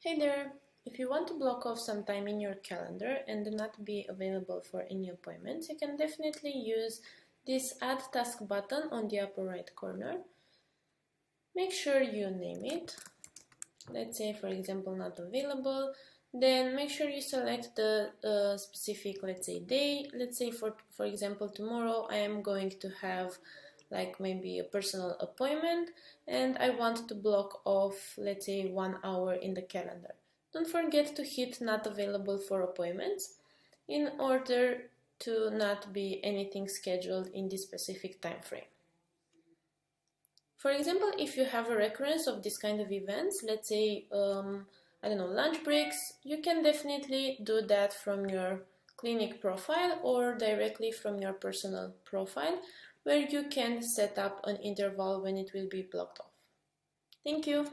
Hey there! If you want to block off some time in your calendar and not be available for any appointments, you can definitely use this Add Task button on the upper right corner. Make sure you name it. Let's say, for example, not available. Then make sure you select the specific, let's say, day. Let's say, for example, tomorrow I am going to have like maybe a personal appointment and I want to block off, let's say, 1 hour in the calendar. Don't forget to hit not available for appointments in order to not be anything scheduled in this specific time frame. For example, if you have a recurrence of this kind of events, let's say, I don't know, lunch breaks, you can definitely do that from your clinic profile or directly from your personal profile, where you can set up an interval when it will be blocked off. Thank you.